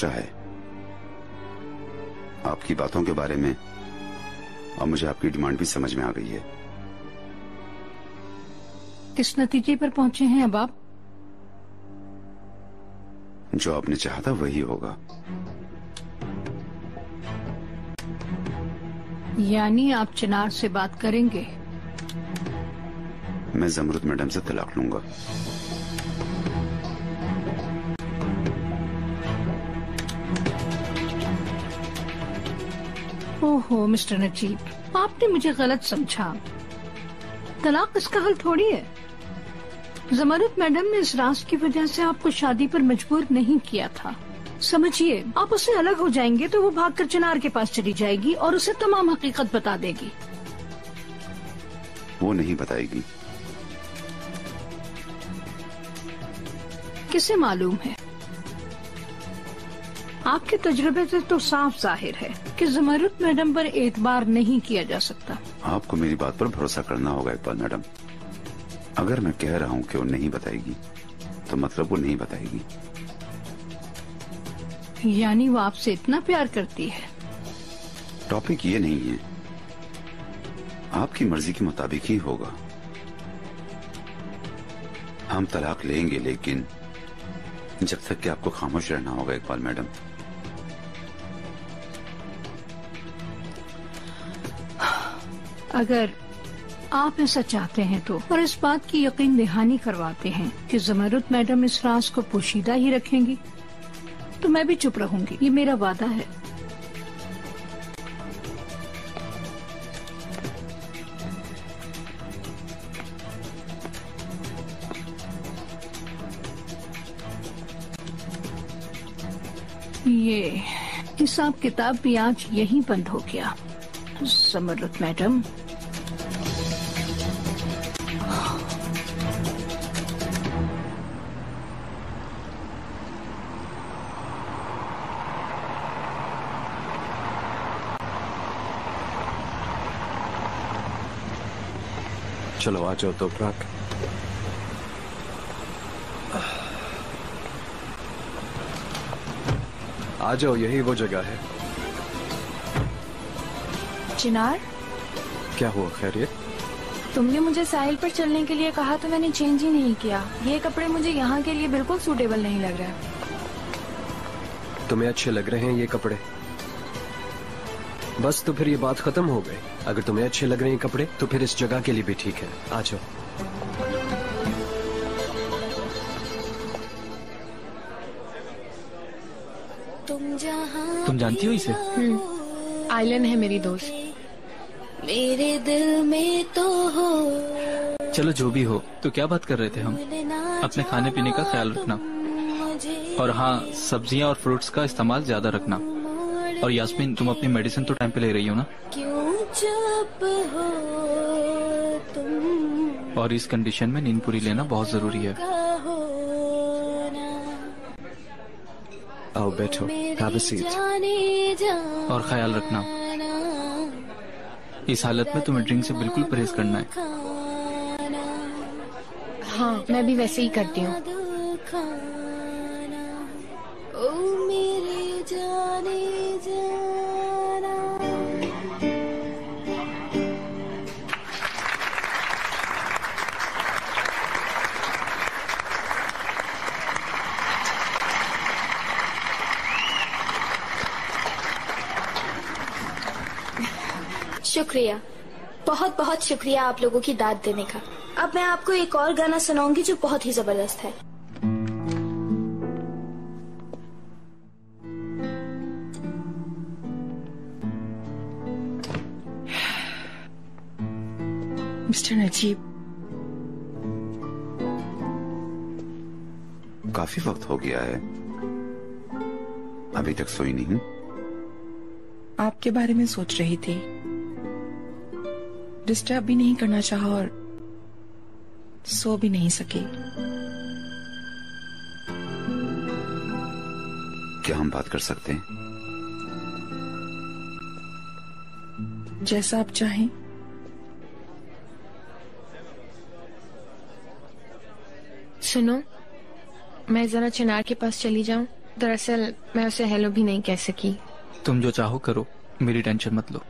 सोचा है आपकी बातों के बारे में, और मुझे आपकी डिमांड भी समझ में आ गई है। किस नतीजे पर पहुंचे हैं अब आप? जो आपने चाहा था वही होगा। यानी आप चिनार से बात करेंगे? मैं ज़मरुद मैडम से तलाक लूंगा। ओहो मिस्टर नजीब, आपने मुझे गलत समझा। तलाक इसका हल थोड़ी है। ज़मरुद मैडम ने इस राज की वजह से आपको शादी पर मजबूर नहीं किया था। समझिए, आप उससे अलग हो जाएंगे तो वो भागकर चिनार के पास चली जाएगी और उसे तमाम हकीकत बता देगी। वो नहीं बताएगी। किसे मालूम है? आपके तजुर्बे से तो साफ जाहिर है कि ज़मरुद मैडम पर एतबार नहीं किया जा सकता। आपको मेरी बात पर भरोसा करना होगा इकबाल मैडम। अगर मैं कह रहा हूँ कि वो नहीं बताएगी तो मतलब वो नहीं बताएगी। यानी वो आपसे इतना प्यार करती है? टॉपिक ये नहीं है, आपकी मर्जी के मुताबिक ही होगा। हम तलाक लेंगे, लेकिन जब तक कि आपको खामोश रहना होगा इकबाल मैडम। अगर आप ऐसा चाहते हैं तो, और इस बात की यकीन दहानी करवाते हैं कि ज़मरुद मैडम इस राज को पोशीदा ही रखेंगी, तो मैं भी चुप रहूंगी। ये मेरा वादा है। ये हिसाब किताब भी आज यहीं बंद हो गया। ज़मरुद मैडम, चलो आ जाओ तो प्राक। आ जाओ, यही वो जगह है। चिनार, क्या हुआ, खैरियत? तुमने मुझे साहिल पर चलने के लिए कहा तो मैंने चेंज ही नहीं किया। ये कपड़े मुझे यहाँ के लिए बिल्कुल सूटेबल नहीं लग रहा। तुम्हें अच्छे लग रहे हैं ये कपड़े? बस तो फिर ये बात खत्म हो गई। अगर तुम्हें अच्छे लग रहे हैं कपड़े तो फिर इस जगह के लिए भी ठीक है। आ जाओ। तुम जानती हो इसे? आइलन है मेरी दोस्त। मेरे दिल में तो हो। चलो जो भी हो, तो क्या बात कर रहे थे हम? अपने खाने पीने का ख्याल रखना, और हाँ, सब्जियाँ और फ्रूट्स का इस्तेमाल ज्यादा रखना। और यास्मीन, तुम अपनी मेडिसिन तो टाइम पे ले रही हो ना? क्यों चुप हो तुम? और इस कंडीशन में नींद पूरी लेना बहुत जरूरी है। आओ बैठो, हैव अ सीट। और ख्याल रखना, इस हालत में तुम्हें ड्रिंक से बिल्कुल परहेज करना है। हाँ, मैं भी वैसे ही करती हूँ। शुक्रिया, बहुत बहुत शुक्रिया आप लोगों की दाद देने का। अब मैं आपको एक और गाना सुनाऊंगी जो बहुत ही जबरदस्त है। मिस्टर नजीब, काफी वक्त हो गया है, अभी तक सोई नहीं। आपके बारे में सोच रही थी, डिस्टर्ब भी नहीं करना चाहा और सो भी नहीं सकी। क्या हम बात कर सकते हैं? जैसा आप चाहें। सुनो, मैं जरा चिनार के पास चली जाऊं। दरअसल मैं उसे हेलो भी नहीं कह सकी। तुम जो चाहो करो, मेरी टेंशन मत लो।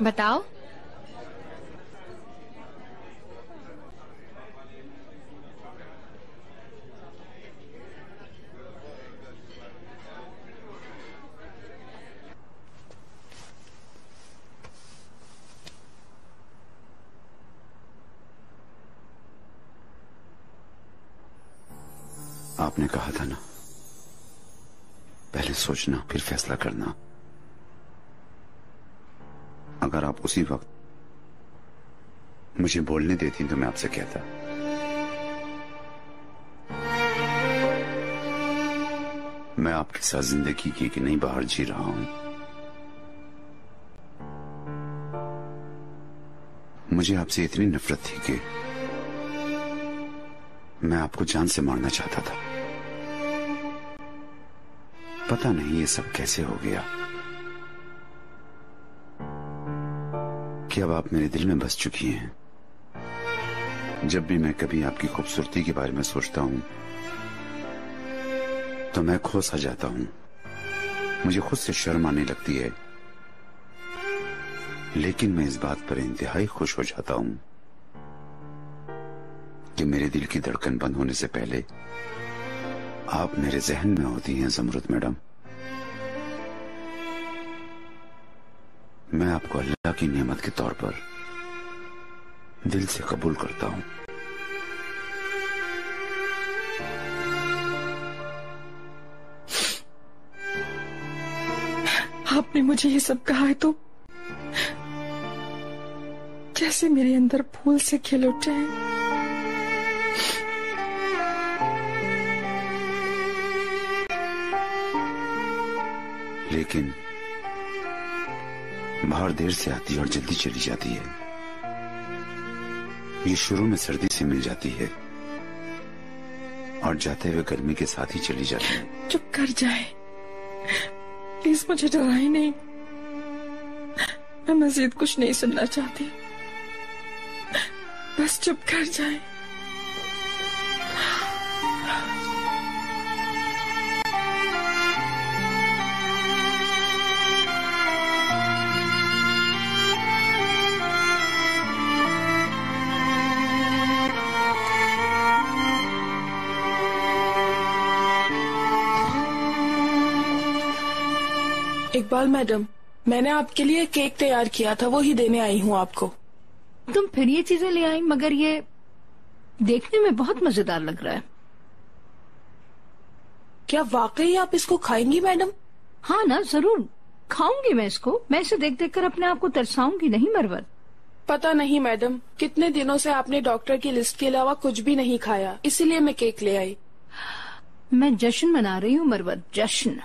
बताओ। आपने कहा था ना, पहले सोचना फिर फैसला करना। अगर आप उसी वक्त मुझे बोलने देती तो मैं आपसे कहता। मैं आपके साथ जिंदगी की कि नहीं बाहर जी रहा हूं। मुझे आपसे इतनी नफरत थी कि मैं आपको जान से मारना चाहता था। पता नहीं ये सब कैसे हो गया कि अब आप मेरे दिल में बस चुकी हैं। जब भी मैं कभी आपकी खूबसूरती के बारे में सोचता हूं तो मैं खो सा जाता हूं। मुझे खुद से शर्म आने लगती है, लेकिन मैं इस बात पर इंतहाई खुश हो जाता हूं कि मेरे दिल की धड़कन बंद होने से पहले आप मेरे जहन में होती हैं ज़मरुद मैडम। मैं आपको अल्लाह की नेमत के तौर पर दिल से कबूल करता हूं। आपने मुझे ये सब कहा है तो जैसे मेरे अंदर फूल से खिल उठे हैं। लेकिन बाहर देर से आती है और जल्दी चली जाती है। ये शुरू में सर्दी से मिल जाती है और जाते हुए गर्मी के साथ ही चली जाती है। चुप कर जाए प्लीज, मुझे डराए नहीं। मैं मजीद कुछ नहीं सुनना चाहती, बस चुप कर जाए। इकबाल मैडम, मैंने आपके लिए केक तैयार किया था, वो ही देने आई हूँ आपको। तुम फिर ये चीजें ले आई, मगर ये देखने में बहुत मजेदार लग रहा है। क्या वाकई आप इसको खाएंगी मैडम? हाँ ना, जरूर खाऊंगी मैं इसको। मैं इसे देख देख कर अपने आप को तरसाऊंगी नहीं मरवत। पता नहीं मैडम, कितने दिनों से आपने डॉक्टर की लिस्ट के अलावा कुछ भी नहीं खाया, इसीलिए मैं केक ले आई। मैं जश्न मना रही हूँ मरवत, जश्न।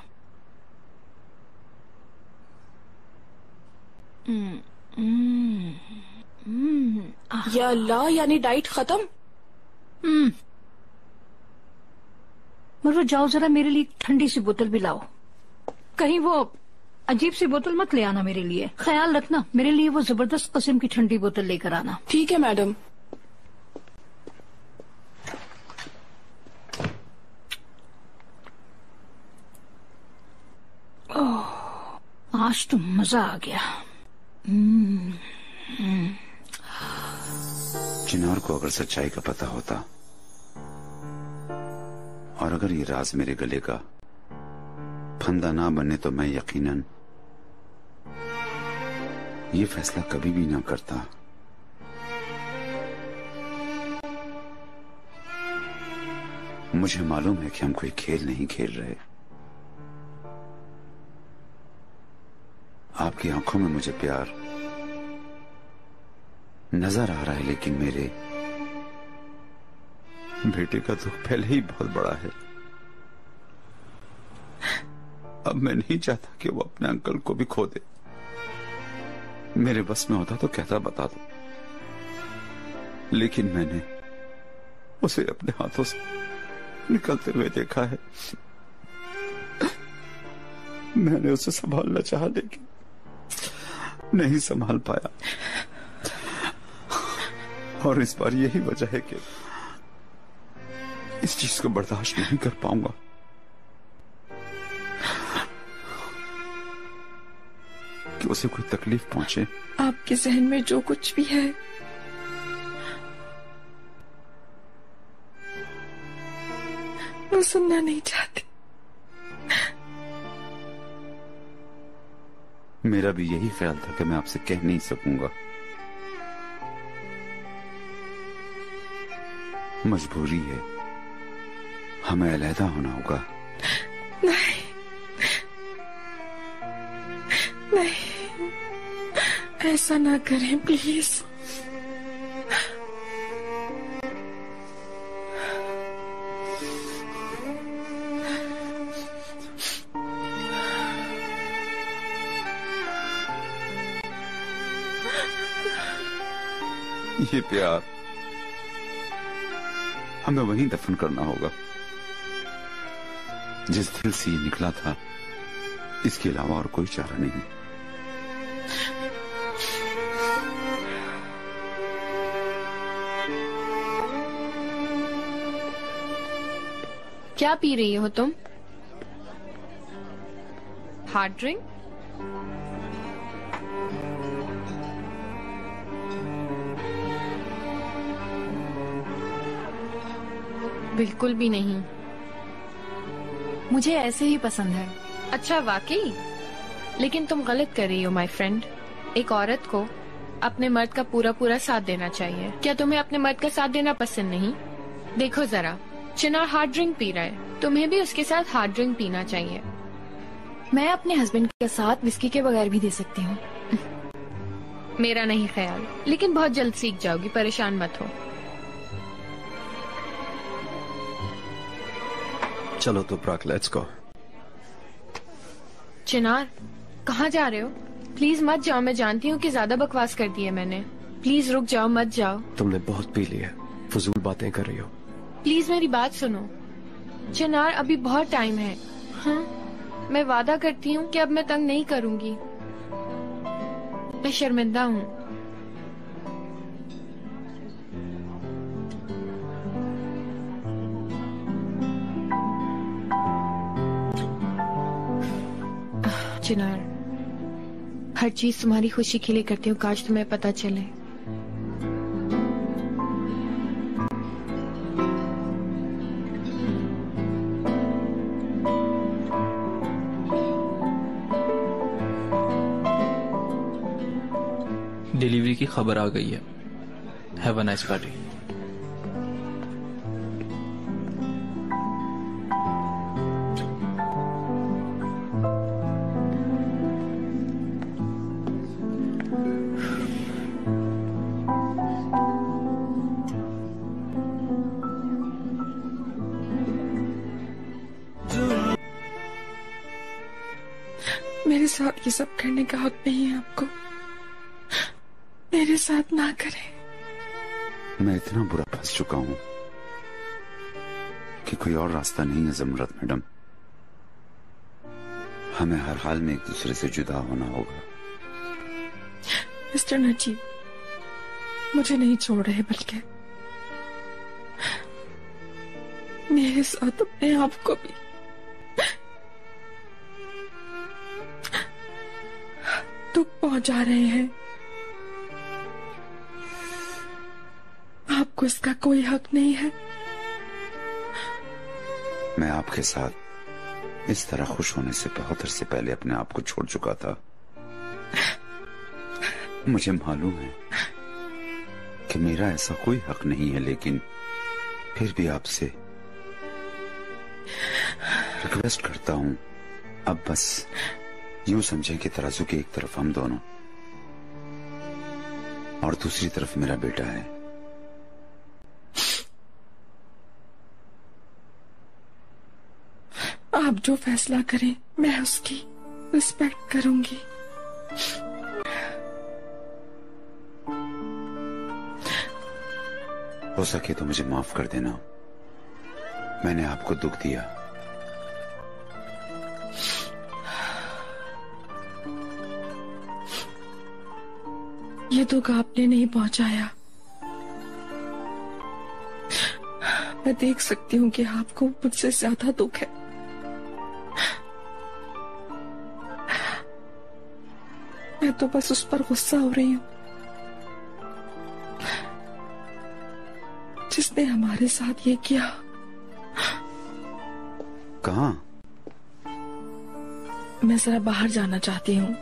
या अल्लाह, यानी डाइट खत्म? मरवत जाओ जरा मेरे लिए ठंडी सी बोतल भी लाओ। कहीं वो अजीब सी बोतल मत ले आना मेरे लिए। ख्याल रखना, मेरे लिए वो जबरदस्त किस्म की ठंडी बोतल लेकर आना। ठीक है मैडम। ओह, आज तो मजा आ गया। चिनार को अगर सच्चाई का पता होता और अगर ये राज मेरे गले का फंदा ना बने तो मैं यकीनन ये फैसला कभी भी ना करता। मुझे मालूम है कि हम कोई खेल नहीं खेल रहे। आपकी आंखों में मुझे प्यार नजर आ रहा है, लेकिन मेरे बेटे का दुख पहले ही बहुत बड़ा है। अब मैं नहीं चाहता कि वो अपने अंकल को भी खो दे। मेरे बस में होता तो कहता बता दो, लेकिन मैंने उसे अपने हाथों से निकलते हुए देखा है। मैंने उसे संभालना चाहा, लेकिन नहीं संभाल पाया, और इस बार यही वजह है कि इस चीज को बर्दाश्त नहीं कर पाऊंगा। कि उसे कोई तकलीफ पहुंचे। आपके जहन में जो कुछ भी है वो सुनना नहीं चाहती। मेरा भी यही ख्याल था कि मैं आपसे कह नहीं सकूंगा। मजबूरी है, हमें अलहदा होना होगा। नहीं, नहीं, ऐसा ना करें प्लीज। ये प्यार हमें वहीं दफन करना होगा जिस दिल से ये निकला था। इसके अलावा और कोई चारा नहीं। क्या पी रही हो तुम? Hard drink? बिल्कुल भी नहीं, मुझे ऐसे ही पसंद है। अच्छा वाकई? लेकिन तुम गलत कर रही हो माय फ्रेंड। एक औरत को अपने मर्द का पूरा पूरा साथ देना चाहिए। क्या तुम्हें अपने मर्द का साथ देना पसंद नहीं? देखो जरा, चिनार हार्ड ड्रिंक पी रहा है, तुम्हें भी उसके साथ हार्ड ड्रिंक पीना चाहिए। मैं अपने हस्बैंड के साथ विस्की के बगैर भी दे सकती हूँ। मेरा नहीं ख्याल, लेकिन बहुत जल्द सीख जाओगी, परेशान मत हो। चलो तो प्राक, लेट्स गो। चिनार, कहाँ जा रहे हो? प्लीज मत जाओ, मैं जानती हूँ कि ज्यादा बकवास कर दी है मैंने। प्लीज रुक जाओ, मत जाओ। तुमने बहुत पी लिया, फजूल बातें कर रही हो। प्लीज मेरी बात सुनो। चिनार, अभी बहुत टाइम है। हाँ, मैं वादा करती हूँ कि अब मैं तंग नहीं करूँगी। मैं शर्मिंदा हूँ। चिनार, हर चीज तुम्हारी खुशी के लिए करती हूँ, काश तुम्हें पता चले। डिलीवरी की खबर आ गई है। Have a nice party. मेरे साथ ये सब करने का हक नहीं है आपको। मेरे साथ ना करें। मैं इतना बुरा फंस चुका हूं कि कोई और रास्ता नहीं है ज़मरत मैडम। हमें हर हाल में एक दूसरे से जुदा होना होगा। मिस्टर नजीब, मुझे नहीं छोड़ रहे, बल्कि मेरे साथ अपने आप को भी दुख पहुंचा रहे हैं। आपको इसका कोई हक नहीं है। मैं आपके साथ इस तरह खुश होने से बहुत अरसे पहले अपने आप को छोड़ चुका था। मुझे मालूम है कि मेरा ऐसा कोई हक नहीं है, लेकिन फिर भी आपसे रिक्वेस्ट करता हूं, अब बस यूं समझें कि तराजू के एक तरफ हम दोनों और दूसरी तरफ मेरा बेटा है। आप जो फैसला करें मैं उसकी रिस्पेक्ट करूंगी। हो सके तो मुझे माफ कर देना, मैंने आपको दुख दिया। ये दुख आपने नहीं पहुंचाया। मैं देख सकती हूँ कि आपको मुझसे ज्यादा दुख है। मैं तो बस उस पर गुस्सा हो रही हूँ जिसने हमारे साथ ये किया। कहाँ? मैं जरा बाहर जाना चाहती हूँ।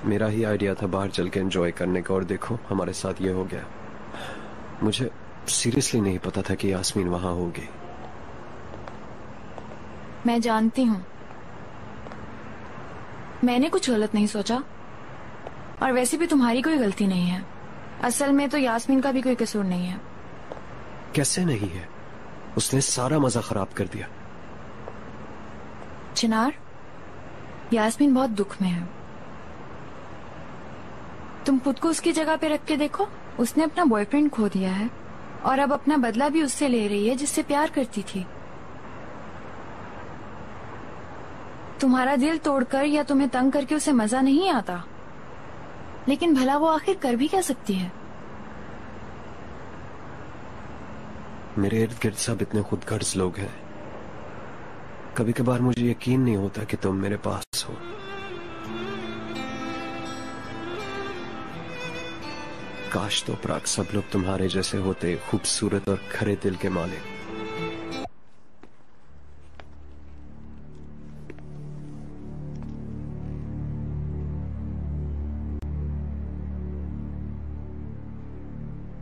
मेरा ही आइडिया था बाहर चल के एंजॉय करने का, और देखो हमारे साथ ये हो गया। मुझे सीरियसली नहीं पता था कि यास्मीन वहां होगी। मैं जानती हूँ, मैंने कुछ गलत नहीं सोचा, और वैसे भी तुम्हारी कोई गलती नहीं है। असल में तो यास्मीन का भी कोई कसूर नहीं है। कैसे नहीं है? उसने सारा मजा खराब कर दिया। चिनार, यास्मीन बहुत दुख में है। तुम खुद को उसकी जगह पे रख के देखो। उसने अपना बॉयफ्रेंड खो दिया है और अब अपना बदला भी उससे ले रही है जिससे प्यार करती थी। तुम्हारा दिल तोड़कर या तुम्हें तंग करके उसे मजा नहीं आता, लेकिन भला वो आखिर कर भी क्या सकती है? मेरे इर्द गिर्द सब इतने खुदगर्ज लोग हैं। कभी कभार मुझे यकीन नहीं होता कि तुम मेरे पास हो। काश तो प्राग सब लोग तुम्हारे जैसे होते, खूबसूरत और खरे दिल के मालिक।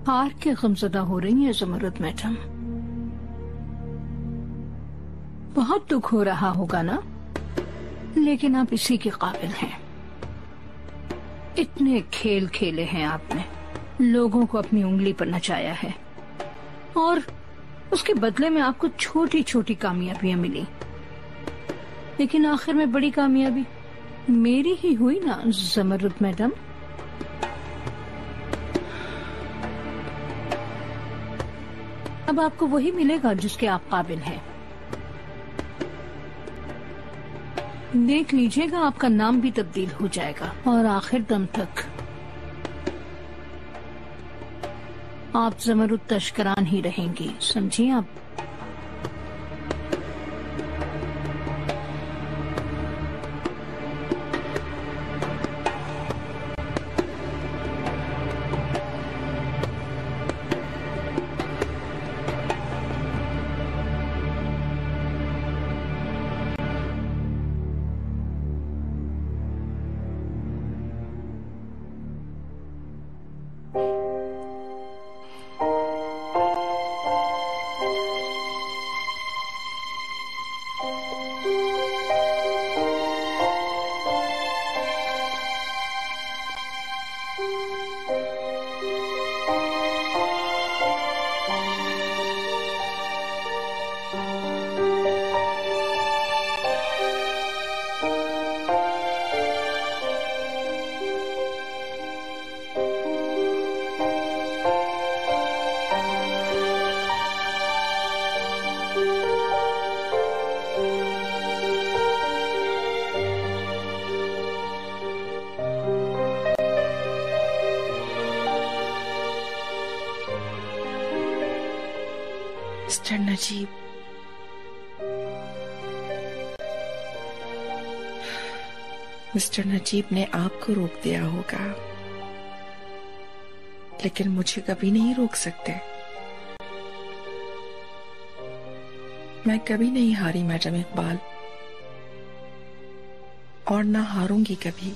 हार के गमज़दा हो रही है ज़मरुद मैडम। बहुत दुख हो रहा होगा ना, लेकिन आप इसी के काबिल हैं। इतने खेल खेले हैं आपने, लोगों को अपनी उंगली पर नचाया है, और उसके बदले में आपको छोटी छोटी कामयाबियां मिली। लेकिन आखिर में बड़ी कामयाबी मेरी ही हुई ना ज़मरुद मैडम। अब आपको वही मिलेगा जिसके आप काबिल हैं। देख लीजिएगा, आपका नाम भी तब्दील हो जाएगा और आखिर दम तक आप ज़मरुद तश्करान ही रहेंगी, समझिए आप। मिस्टर नजीब, मिस्टर नजीब ने आपको रोक दिया होगा, लेकिन मुझे कभी नहीं रोक सकते। मैं कभी नहीं हारी मैडम इकबाल, और ना हारूंगी कभी।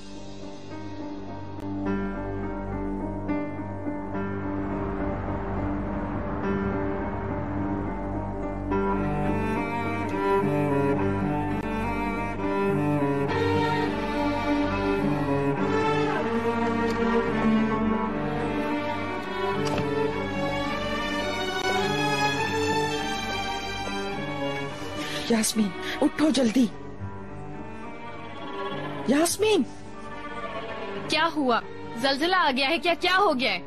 यास्मीन उठो जल्दी। यास्मीन क्या हुआ? जलजला आ गया है क्या? क्या हो गया है?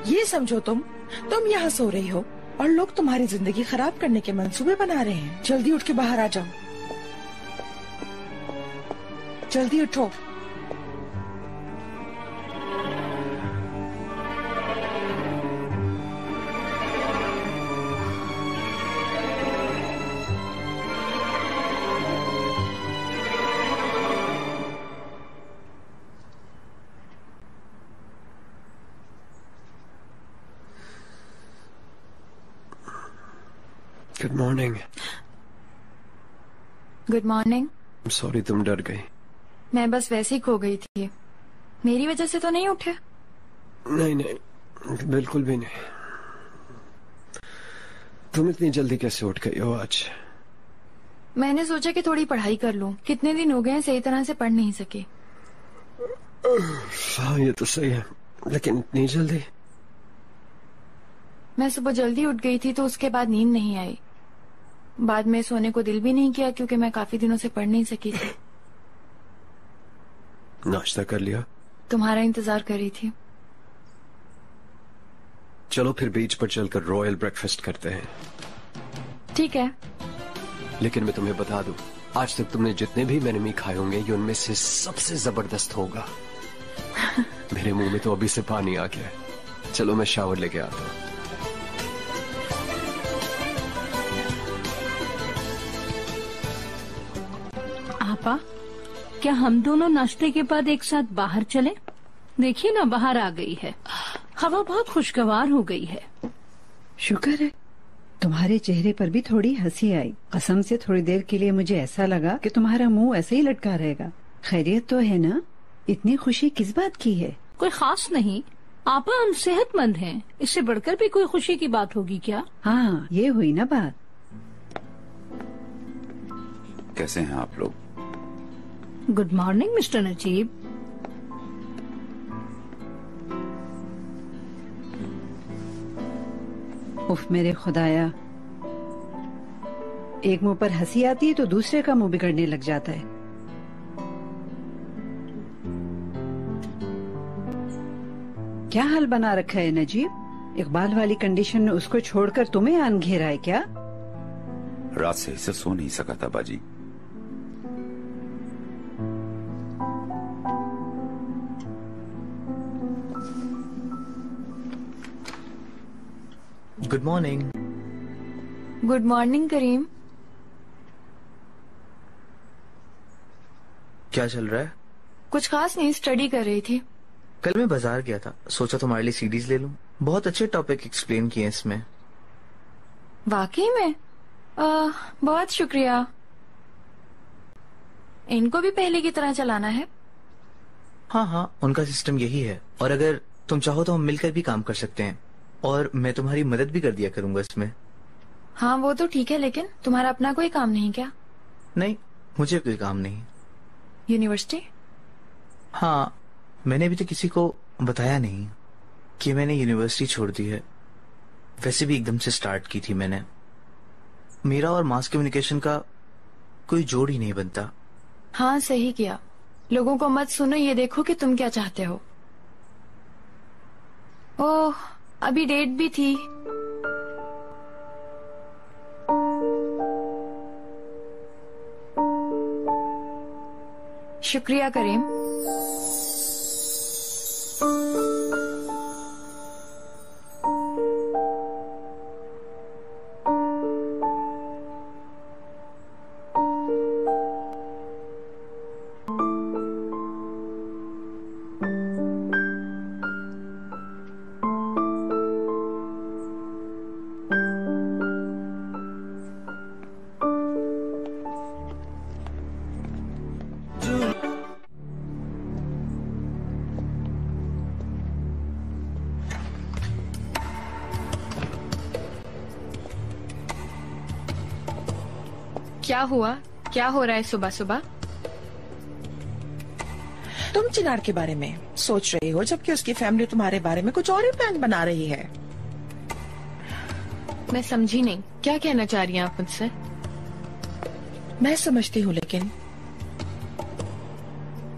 ये समझो तुम यहाँ सो रही हो और लोग तुम्हारी जिंदगी खराब करने के मंसूबे बना रहे हैं। जल्दी उठ के बाहर आ जाओ, जल्दी उठो। Good morning. Good morning. Sorry तुम डर गई। मैं बस वैसे ही खो गई थी। मेरी वजह से तो नहीं उठे? नहीं नहीं, बिल्कुल भी नहीं। तुम इतनी जल्दी कैसे उठ गई हो आज? मैंने सोचा कि थोड़ी पढ़ाई कर लूं। कितने दिन हो गए हैं सही तरह से पढ़ नहीं सके। हाँ ये तो सही है, लेकिन इतनी जल्दी? मैं सुबह जल्दी उठ गई थी तो उसके बाद नींद नहीं आई। बाद में सोने को दिल भी नहीं किया क्योंकि मैं काफी दिनों से पढ़ नहीं सकी थी। नाश्ता कर लिया? तुम्हारा इंतजार कर रही थी। चलो फिर बीच पर चलकर रॉयल ब्रेकफास्ट करते हैं। ठीक है। लेकिन मैं तुम्हें बता दूं, आज तक तुमने जितने भी मेनू खाए होंगे ये उनमें से सबसे जबरदस्त होगा। मेरे मुंह में तो अभी से पानी आ गया है। चलो मैं शावर लेके आता हूँ। आपा, क्या हम दोनों नाश्ते के बाद एक साथ बाहर चलें? देखिए ना, बाहर आ गई है, हवा बहुत खुशगवार हो गई है। शुक्र है तुम्हारे चेहरे पर भी थोड़ी हंसी आई। कसम से थोड़ी देर के लिए मुझे ऐसा लगा कि तुम्हारा मुंह ऐसे ही लटका रहेगा। खैरियत तो है ना? इतनी खुशी किस बात की है? कोई खास नहीं आपा, हम सेहतमंद हैं। इससे बढ़कर भी कोई खुशी की बात होगी क्या? हाँ ये हुई ना बात। कैसे हैं आप लोग? Good morning mister Najeeb. उफ मेरे खुदाया, एक मुंह पर हंसी आती है तो दूसरे का मुंह बिगड़ने लग जाता है। क्या हाल बना रखा है नजीब? इकबाल वाली कंडीशन में उसको छोड़कर तुम्हें आन घेरा है क्या? रात से इसे सो नहीं सका था बाजी। Good morning. गुड मॉर्निंग करीम। क्या चल रहा है? कुछ खास नहीं, स्टडी कर रही थी। कल मैं बाजार गया था, सोचा तुम्हारे लिए सीडीज ले लूं। बहुत अच्छे टॉपिक एक्सप्लेन किए इसमें। वाकई में? बहुत शुक्रिया। इनको भी पहले की तरह चलाना है? हाँ हाँ, उनका सिस्टम यही है। और अगर तुम चाहो तो हम मिलकर भी काम कर सकते हैं और मैं तुम्हारी मदद भी कर दिया करूंगा इसमें। हाँ वो तो ठीक है, लेकिन तुम्हारा अपना कोई काम नहीं क्या? नहीं, मुझे कोई काम नहीं। यूनिवर्सिटी? हाँ, मैंने अभी तो किसी को बताया नहीं कि मैंने यूनिवर्सिटी छोड़ दी है। वैसे भी एकदम से स्टार्ट की थी मैंने। मेरा और मास कम्युनिकेशन का कोई जोड़ ही नहीं बनता। हाँ सही किया। लोगों को मत सुनो, ये देखो कि तुम क्या चाहते हो। ओह, अभी डेट भी थी। शुक्रिया करीम। क्या हुआ? क्या हो रहा है सुबह सुबह? तुम चिनार के बारे में सोच रही हो जबकि उसकी फैमिली तुम्हारे बारे में कुछ और ही प्लान बना रही है। मैं समझी नहीं, क्या कहना चाह रही हैं आप मुझसे? मैं समझती हूँ, लेकिन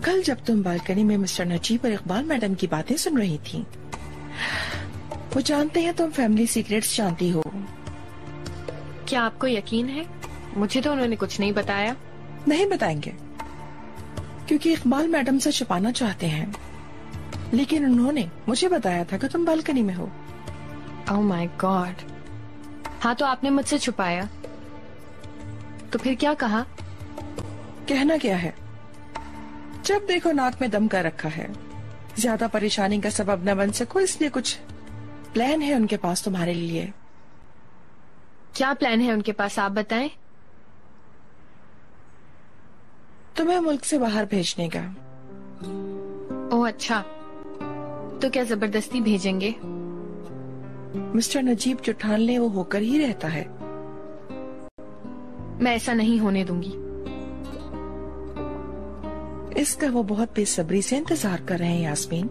कल जब तुम बालकनी में मिस्टर नजीब और इकबाल मैडम की बातें सुन रही थी, वो जानते हैं तुम फैमिली सीक्रेट्स जानती हो। क्या आपको यकीन है? मुझे तो उन्होंने कुछ नहीं बताया। नहीं बताएंगे, क्योंकि इकबाल मैडम से छुपाना चाहते हैं, लेकिन उन्होंने मुझे बताया था कि तुम बालकनी में हो। Oh my God. हाँ, तो आपने मुझसे छुपाया, तो फिर क्या कहा? कहना क्या है, जब देखो नाक में दम कर रखा है, ज्यादा परेशानी का सबब न बन सको, इसलिए कुछ प्लान है उनके पास तुम्हारे लिए। क्या प्लान है उनके पास, आप बताएं। तुम्हें मुल्क से बाहर भेजने का। ओह अच्छा, तो क्या जबरदस्ती भेजेंगे? मिस्टर नजीब जो ठान ले वो होकर ही रहता है। मैं ऐसा नहीं होने दूंगी। इसका वो बहुत बेसब्री से इंतजार कर रहे हैं यास्मीन।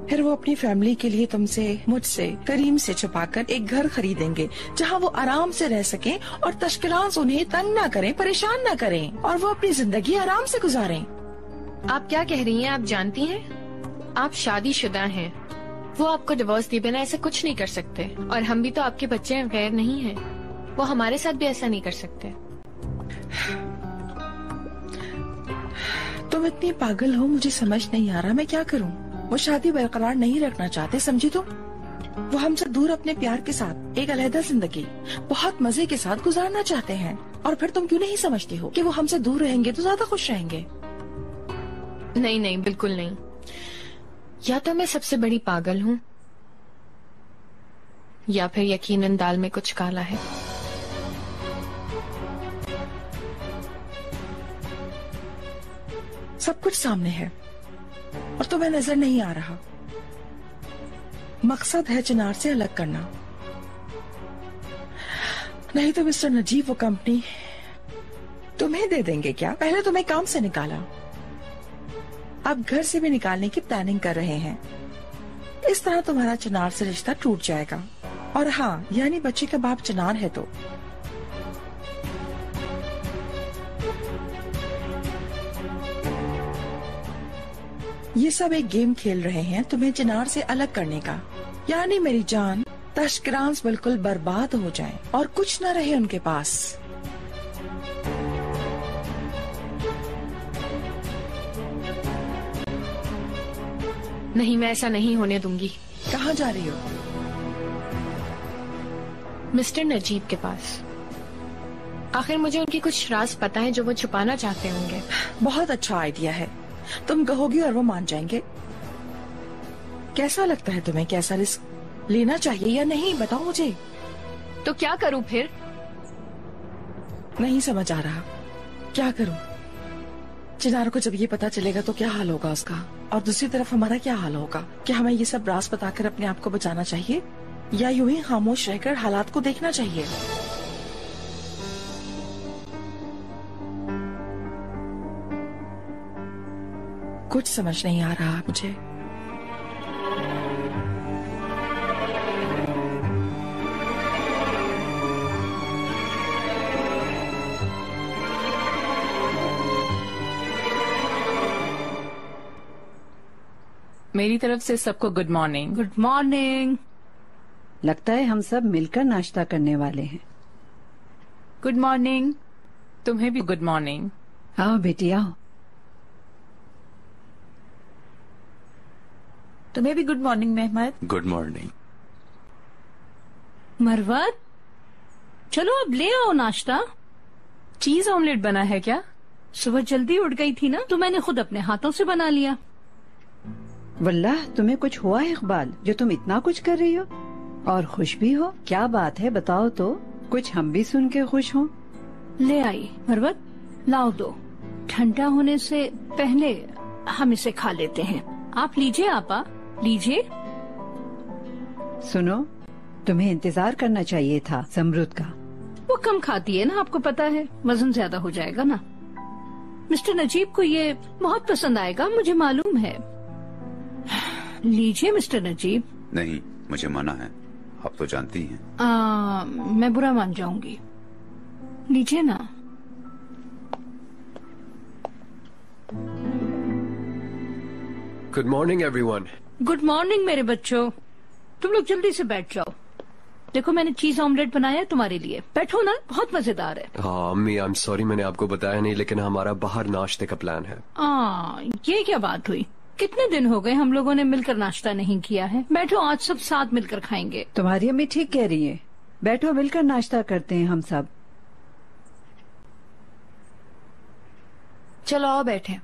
फिर वो अपनी फैमिली के लिए तुमसे, मुझसे, करीम से छुपाकर एक घर खरीदेंगे जहां वो आराम से रह सकें और तश्किलात उन्हें तंग न करें, परेशान न करें, और वो अपनी जिंदगी आराम से गुजारें। आप क्या कह रही हैं? आप जानती हैं, आप शादीशुदा हैं। वो आपको डिवोर्स दिए बिना ऐसा कुछ नहीं कर सकते, और हम भी तो आपके बच्चे गैर नहीं हैं। वो हमारे साथ भी ऐसा नहीं कर सकते। तुम इतनी पागल हो, मुझे समझ नहीं आ रहा मैं क्या करूं। वो शादी बरकरार नहीं रखना चाहते, समझी तुम। वो हमसे दूर अपने प्यार के साथ एक अलहदा जिंदगी बहुत मजे के साथ गुजारना चाहते हैं, और फिर तुम क्यों नहीं समझती हो कि वो हमसे दूर रहेंगे तो ज्यादा खुश रहेंगे। नहीं नहीं, बिल्कुल नहीं। या तो मैं सबसे बड़ी पागल हूँ, या फिर यकीनन दाल में कुछ काला है। सब कुछ सामने है और तुम्हें नजर नहीं आ रहा। मकसद है चिनार से अलग करना, नहीं तो मिस्टर नजीब वो कंपनी तुम्हें दे देंगे। क्या पहले तुम्हें काम से निकाला, अब घर से भी निकालने की प्लानिंग कर रहे हैं। इस तरह तुम्हारा चिनार से रिश्ता टूट जाएगा। और हाँ, यानी बच्चे का बाप चिनार है तो ये सब एक गेम खेल रहे हैं तुम्हें चिनार से अलग करने का। यानी मेरी जान, तश्किरांस बिल्कुल बर्बाद हो जाएं और कुछ न रहे उनके पास। नहीं, मैं ऐसा नहीं होने दूंगी। कहाँ जा रही हो? मिस्टर नजीब के पास। आखिर मुझे उनकी कुछ राज पता है जो वो छुपाना चाहते होंगे। बहुत अच्छा आइडिया है, तुम कहोगी और वो मान जाएंगे। कैसा लगता है तुम्हें? कैसा रिस्क लेना चाहिए या नहीं, बताओ मुझे। तो क्या करूं फिर? नहीं समझ आ रहा, क्या करूं? चिनार को जब ये पता चलेगा तो क्या हाल होगा उसका, और दूसरी तरफ हमारा क्या हाल होगा? क्या हमें ये सब राज बताकर अपने आप को बचाना चाहिए, या यूं ही खामोश रहकर हालात को देखना चाहिए? कुछ समझ नहीं आ रहा मुझे। मेरी तरफ से सबको गुड मॉर्निंग। Good morning. लगता है हम सब मिलकर नाश्ता करने वाले हैं। Good morning. तुम्हें भी गुड मॉर्निंग। आओ बेटी आओ। तुम्हें भी good morning Mehmed. Good morning. Marwat, चलो अब ले आओ नाश्ता। चीज ऑमलेट बना है क्या? सुबह जल्दी उठ गई थी ना, तो मैंने खुद अपने हाथों से बना लिया। वल्लाह तुम्हें कुछ हुआ है इकबाल, जो तुम इतना कुछ कर रही हो और खुश भी हो? क्या बात है बताओ तो, कुछ हम भी सुन के खुश हों। ले आई मरवत, लाओ दो। ठंडा होने से पहले हम इसे खा लेते हैं। आप लीजिए आपा, लीजिए। सुनो, तुम्हें इंतजार करना चाहिए था समरुद का। वो कम खाती है ना, आपको पता है, वजन ज्यादा हो जाएगा ना। मिस्टर नजीब को ये बहुत पसंद आएगा, मुझे मालूम है। लीजिए मिस्टर नजीब। नहीं, मुझे मना है, आप तो जानती हैं। मैं बुरा मान जाऊंगी। लीजिए ना। Good morning everyone. Good morning मेरे बच्चों। तुम लोग जल्दी से बैठ जाओ। देखो मैंने चीज ऑमलेट बनाया है तुम्हारे लिए। बैठो ना, बहुत मजेदार है। हाँ अम्मी, आई एम सॉरी मैंने आपको बताया नहीं, लेकिन हमारा बाहर नाश्ते का प्लान है। ये क्या बात हुई? कितने दिन हो गए हम लोगों ने मिलकर नाश्ता नहीं किया है। बैठो, आज सब साथ मिलकर खाएंगे। तुम्हारी अम्मी ठीक कह रही है, बैठो मिलकर नाश्ता करते हैं हम सब। चलो आओ बैठे।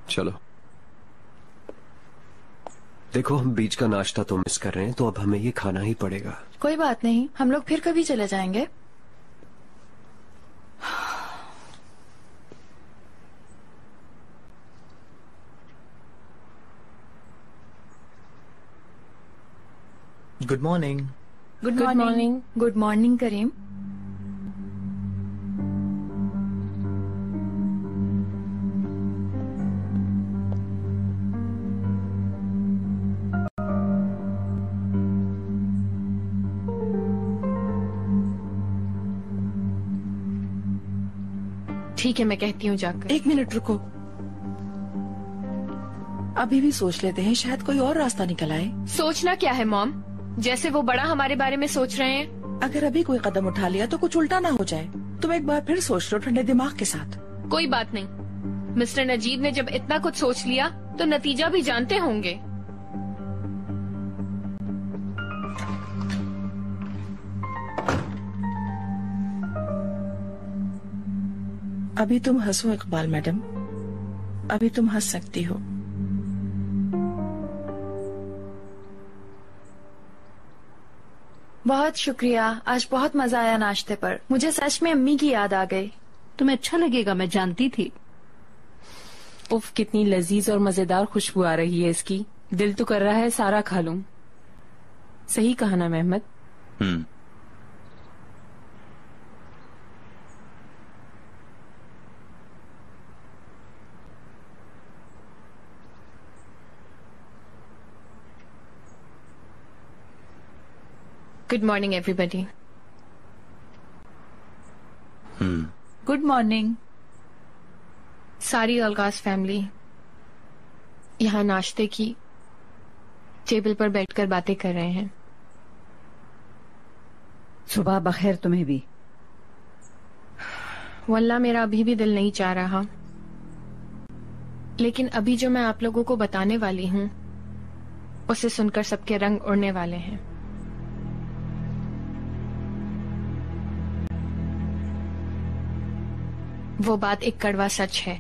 चलो। देखो हम बीच का नाश्ता तो मिस कर रहे हैं, तो अब हमें ये खाना ही पड़ेगा। कोई बात नहीं, हम लोग फिर कभी चले जाएंगे। Good morning. Good morning. Good morning Karim. ठीक है, मैं कहती हूँ जाकर। 1 मिनट रुको, अभी भी सोच लेते हैं, शायद कोई और रास्ता निकल आए। सोचना क्या है मॉम? जैसे वो बड़ा हमारे बारे में सोच रहे हैं। अगर अभी कोई कदम उठा लिया तो कुछ उल्टा ना हो जाए। तुम एक बार फिर सोच लो ठंडे दिमाग के साथ। कोई बात नहीं, मिस्टर नजीब ने जब इतना कुछ सोच लिया तो नतीजा भी जानते होंगे। अभी तुम हंसो इकबाल मैडम, अभी तुम हंस सकती हो। बहुत शुक्रिया, आज बहुत मजा आया नाश्ते पर। मुझे सच में अम्मी की याद आ गई। तुम्हें अच्छा लगेगा, मैं जानती थी। उफ, कितनी लजीज और मजेदार खुशबू आ रही है इसकी। दिल तो कर रहा है सारा खा लूं। सही कहा ना Mehmed? Good morning everybody. Good morning. सारी अलगाज फैमिली यहाँ नाश्ते की टेबल पर बैठकर बातें कर रहे हैं। सुबह बखैर तुम्हें भी। वल्लाह मेरा अभी भी दिल नहीं चाह रहा, लेकिन अभी जो मैं आप लोगों को बताने वाली हूँ उसे सुनकर सबके रंग उड़ने वाले हैं। वो बात एक कड़वा सच है।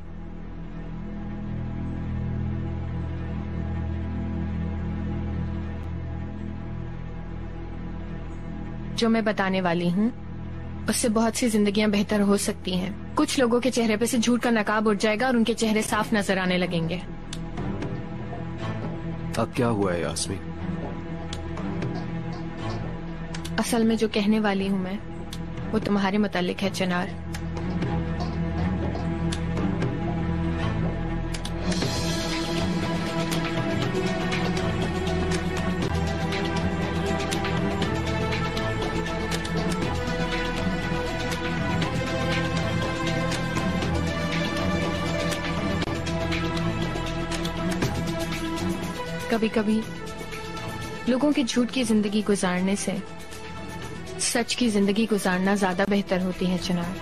जो मैं बताने वाली हूँ उससे बहुत सी जिंदगियां बेहतर हो सकती हैं। कुछ लोगों के चेहरे पे से झूठ का नकाब उठ जाएगा और उनके चेहरे साफ नजर आने लगेंगे। अब क्या हुआ है यास्मीन? असल में जो कहने वाली हूँ मैं वो तुम्हारे मुतालिक है चिनार। कभी कभी लोगों के झूठ की जिंदगी गुजारने से सच की जिंदगी गुजारना ज्यादा बेहतर होती है चिनार।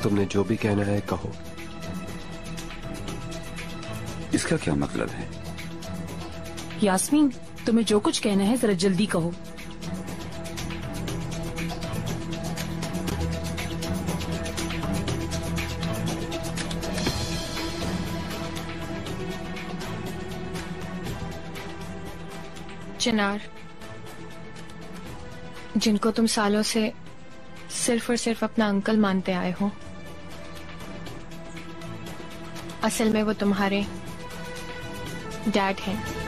तुमने जो भी कहना है कहो। इसका क्या मतलब है? यास्मीन, तुम्हें जो कुछ कहना है जरा जल्दी कहो। चिनार, जिनको तुम सालों से सिर्फ और सिर्फ अपना अंकल मानते आए हो, असल में वो तुम्हारे डैड हैं।